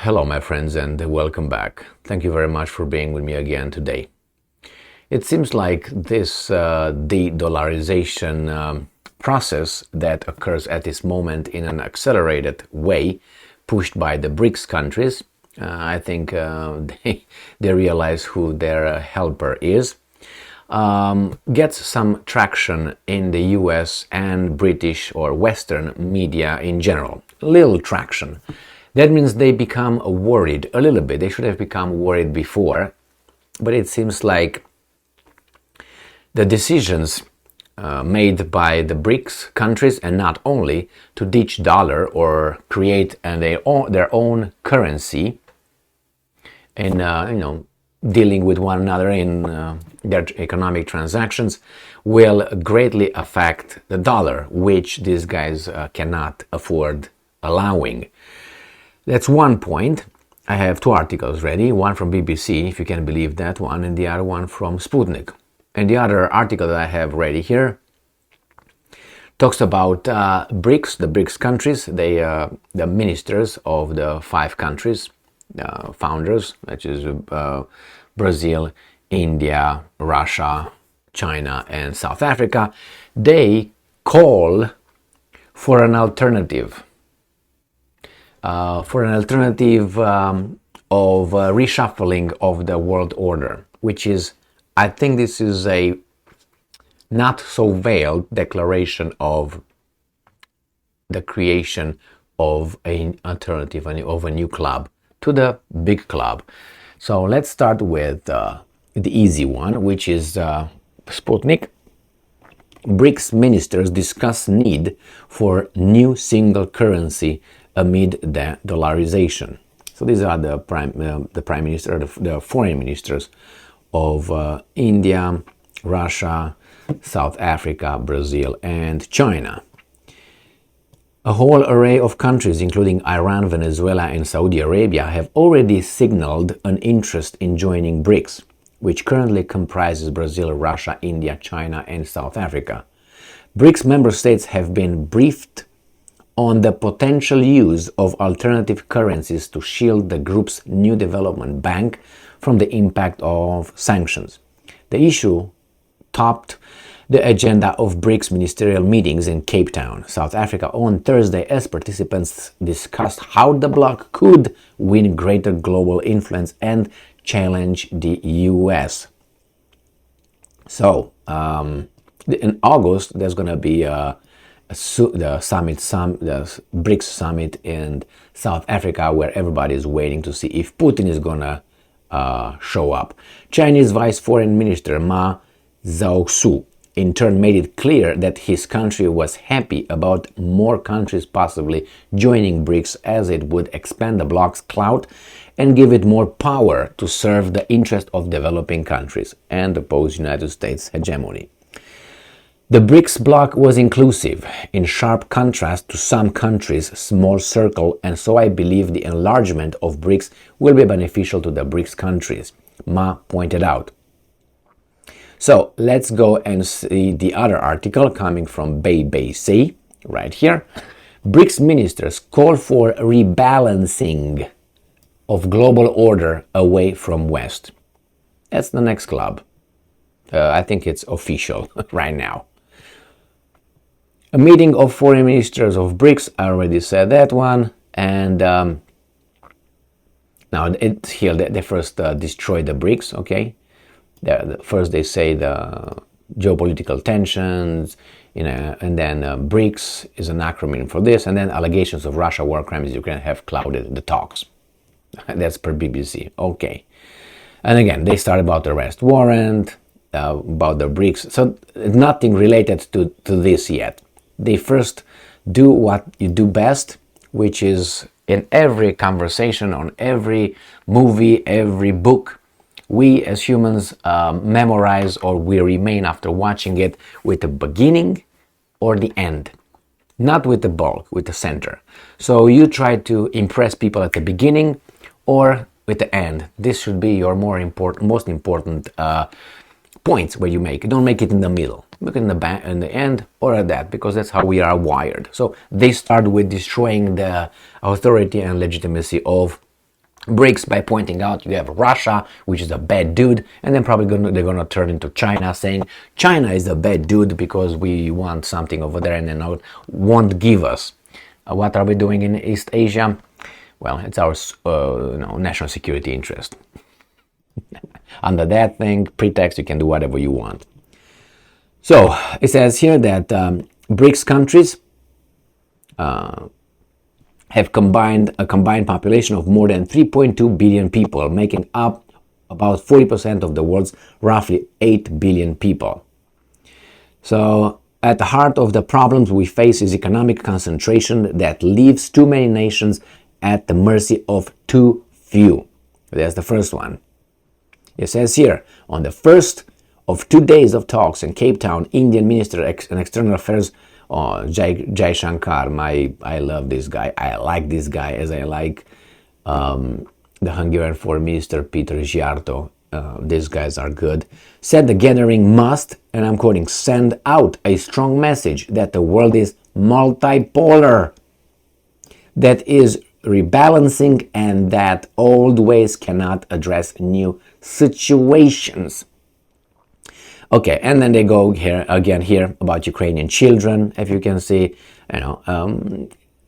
Hello, my friends, and welcome back. Thank you very much for being with me again today. It seems like this de-dollarization process that occurs at this moment in an accelerated way, pushed by the BRICS countries. I think they realize who their helper is. Gets some traction in the US and British or Western media in general. Little traction. That means they become worried a little bit. They should have become worried before, but it seems like the decisions made by the BRICS countries, and not only, to ditch dollar or create their own currency and dealing with one another in their economic transactions, will greatly affect the dollar, which these guys cannot afford allowing. That's one point. I have two articles ready, one from BBC, if you can believe that one, and the other one from Sputnik. And the other article that I have ready here talks about BRICS, the BRICS countries, the ministers of the five countries, the founders, which is Brazil, India, Russia, China, and South Africa. They call for an alternative. Of reshuffling of the world order, which is, I think this is a not so veiled declaration of the creation of an alternative, of a new club to the big club. So let's start with the easy one, which is Sputnik. BRICS ministers discuss need for new single currency amid the dollarization. So these are the prime minister, the foreign ministers of India, Russia, South Africa, Brazil, and China. A whole array of countries, including Iran, Venezuela, and Saudi Arabia, have already signaled an interest in joining BRICS, which currently comprises Brazil, Russia, India, China, and South Africa. BRICS member states have been briefed on the potential use of alternative currencies to shield the group's new development bank from the impact of sanctions. The issue topped the agenda of BRICS ministerial meetings in Cape Town, South Africa, on Thursday, as participants discussed how the bloc could win greater global influence and challenge the US. So, in August, there's going to be the BRICS summit in South Africa, where everybody is waiting to see if Putin is going to show up. Chinese Vice Foreign Minister Ma Zhaosu in turn made it clear that his country was happy about more countries possibly joining BRICS, as it would expand the bloc's clout and give it more power to serve the interest of developing countries and oppose United States hegemony. The BRICS bloc was inclusive, in sharp contrast to some countries' small circle, and so I believe the enlargement of BRICS will be beneficial to the BRICS countries, Ma pointed out. So let's go and see the other article coming from BBC, right here. BRICS ministers call for rebalancing of global order away from West. That's the next club. I think it's official right now. A meeting of foreign ministers of BRICS, I already said that one, and now here they first destroy the BRICS, okay? First they say the geopolitical tensions, and then BRICS is an acronym for this, and then allegations of Russia war crimes in Ukraine have clouded the talks. That's per BBC, okay. And again, they start about the arrest warrant, about the BRICS, so nothing related to this yet. They first do what you do best, which is in every conversation, on every movie, every book, we as humans memorize, or we remain after watching it, with the beginning or the end, not with the bulk, with the center. So you try to impress people at the beginning or with the end. This should be your most important points where you make. Don't make it in the middle. Make it in the end or at that, because that's how we are wired. So they start with destroying the authority and legitimacy of BRICS by pointing out you have Russia, which is a bad dude, and then probably they're gonna turn into China, saying China is a bad dude because we want something over there and then won't give us. What are we doing in East Asia? Well, it's our national security interest. Under that thing, pretext, you can do whatever you want. So it says here that BRICS countries have a combined population of more than 3.2 billion people, making up about 40% of the world's roughly 8 billion people. So at the heart of the problems we face is economic concentration that leaves too many nations at the mercy of too few. That's the first one. It says here, on the first of 2 days of talks in Cape Town, Indian Minister of External Affairs Jai Shankar, I love this guy. I like this guy as I like the Hungarian Foreign Minister Peter Szijjártó. These guys are good. Said the gathering must, and I'm quoting, send out a strong message that the world is multipolar, that is rebalancing, and that old ways cannot address new situations. Okay, and then they go here again about Ukrainian children. If you can see,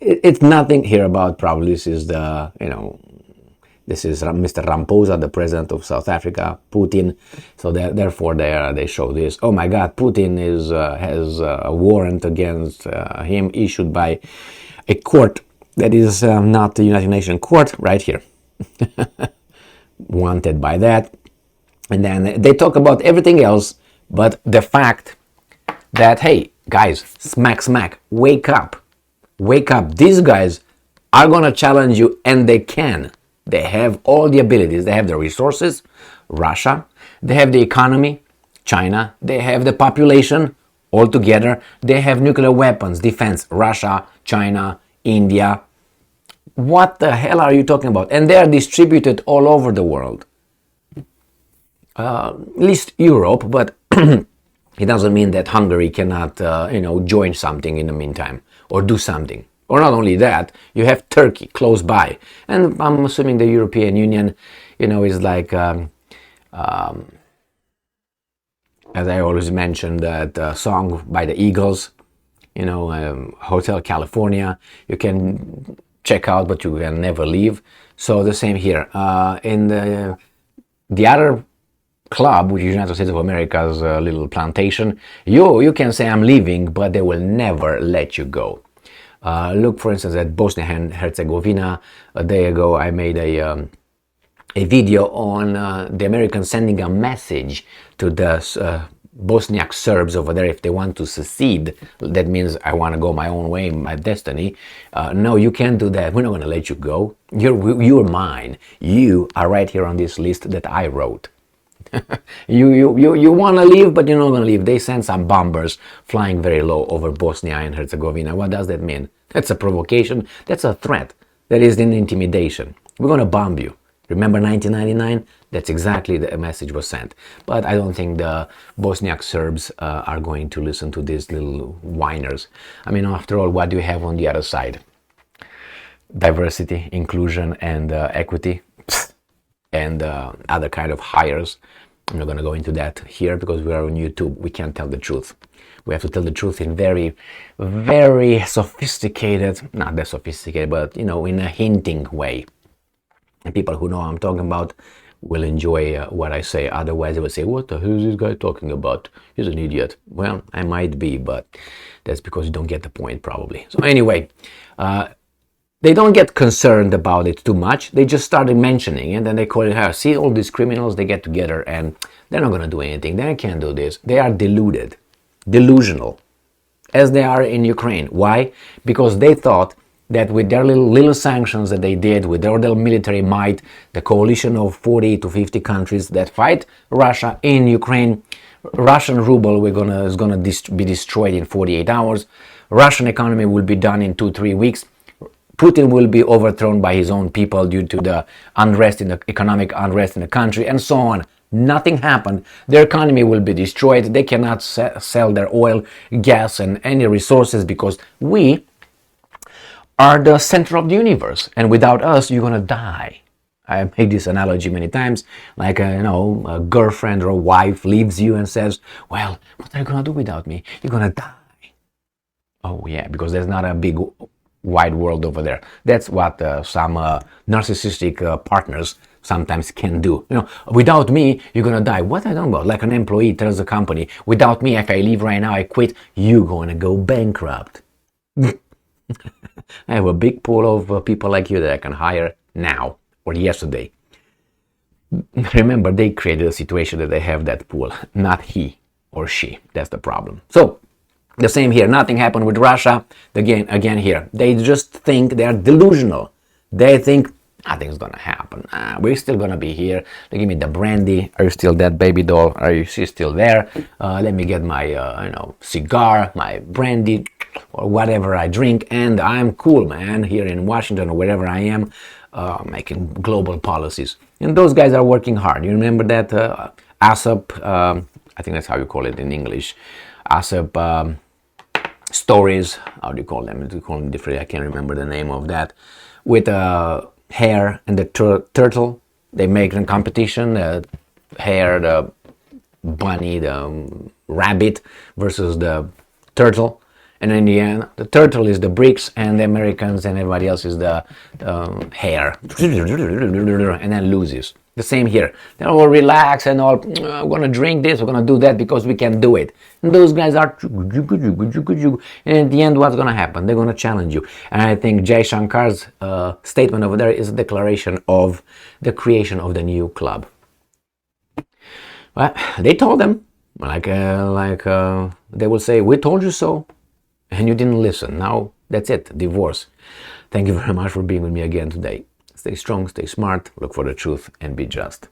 it's nothing here about. Probably this is this is Mr. Ramaphosa, the president of South Africa, Putin. So therefore they show this. Oh my God, Putin has a warrant against him issued by a court that is not the United Nations court, right here. Wanted by that, and then they talk about everything else. But the fact that, hey, guys, smack, wake up. These guys are going to challenge you, and they can. They have all the abilities. They have the resources, Russia. They have the economy, China. They have the population altogether. They have nuclear weapons, defense, Russia, China, India. What the hell are you talking about? And they are distributed all over the world. At least Europe, but it doesn't mean that Hungary cannot, join something in the meantime or do something. Or not only that, you have Turkey close by, and I'm assuming the European Union, is like, as I always mention, that song by the Eagles, Hotel California. You can check out, but you can never leave. So the same here. In the other club, which is United States of America's little plantation, you can say I'm leaving, but they will never let you go. Look, for instance, at Bosnia and Herzegovina. A day ago, I made a video on the Americans sending a message to the Bosniak Serbs over there if they want to secede. That means I want to go my own way, my destiny. No, you can't do that. We're not going to let you go. You're mine. You are right here on this list that I wrote. You want to leave, but you're not going to leave. They send some bombers flying very low over Bosnia and Herzegovina. What does that mean? That's a provocation. That's a threat. That is an intimidation. We're going to bomb you. Remember 1999? That's exactly the message was sent. But I don't think the Bosniak Serbs are going to listen to these little whiners. I mean, after all, what do you have on the other side? Diversity, inclusion, and equity, and other kind of hires. I'm not going to go into that here because we are on YouTube. We can't tell the truth. We have to tell the truth in very, very sophisticated, not that sophisticated, but, in a hinting way. And people who know what I'm talking about will enjoy what I say. Otherwise, they will say, what the hell is this guy talking about? He's an idiot. Well, I might be, but that's because you don't get the point, probably. So anyway, they don't get concerned about it too much. They just started mentioning, and then they call it, see all these criminals, they get together, and they're not going to do anything. They can't do this. They are deluded, delusional, as they are in Ukraine. Why? Because they thought that with their little sanctions that they did, with their little military might, the coalition of 40 to 50 countries that fight Russia in Ukraine, Russian ruble is gonna be destroyed in 48 hours. Russian economy will be done in 2-3 weeks. Putin will be overthrown by his own people due to the unrest in the economic unrest in the country, and so on. Nothing happened. Their economy will be destroyed. They cannot sell their oil, gas, and any resources because we are the center of the universe, and without us, you're gonna die. I make this analogy many times, like a girlfriend or a wife leaves you and says, "Well, what are you gonna do without me? You're gonna die." Oh yeah, because there's not a big wide world over there. That's what some narcissistic partners sometimes can do. Without me, you're gonna die. What I don't know, like an employee tells the company, "Without me, if I leave right now, I quit, you're gonna go bankrupt." I have a big pool of people like you that I can hire now or yesterday. Remember, they created a situation that they have that pool, not he or she. That's the problem. So, the same here. Nothing happened with Russia. Again here. They just think they are delusional. They think nothing's gonna happen. We're still gonna be here. They give me the brandy. Are you still that baby doll? Are you still there? Let me get my cigar, my brandy, or whatever I drink, and I'm cool, man. Here in Washington or wherever I am, making global policies. And those guys are working hard. You remember that ASAP? I think that's how you call it in English. ASAP stories. How do you call them? You call them differently. I can't remember the name of that. With hare and the turtle, they make a competition. The hare, the bunny, the rabbit versus the turtle. And in the end, the turtle is the BRICS, and the Americans and everybody else is the hare, and then loses. The same here. They're all relaxed and all, we're going to drink this, we're going to do that because we can do it. And those guys are, and at the end, what's going to happen? They're going to challenge you. And I think Jay Shankar's statement over there is a declaration of the creation of the new club. Well, they told them, they will say, "We told you so." And you didn't listen. Now, that's it. Divorce. Thank you very much for being with me again today. Stay strong, stay smart, look for the truth, and be just.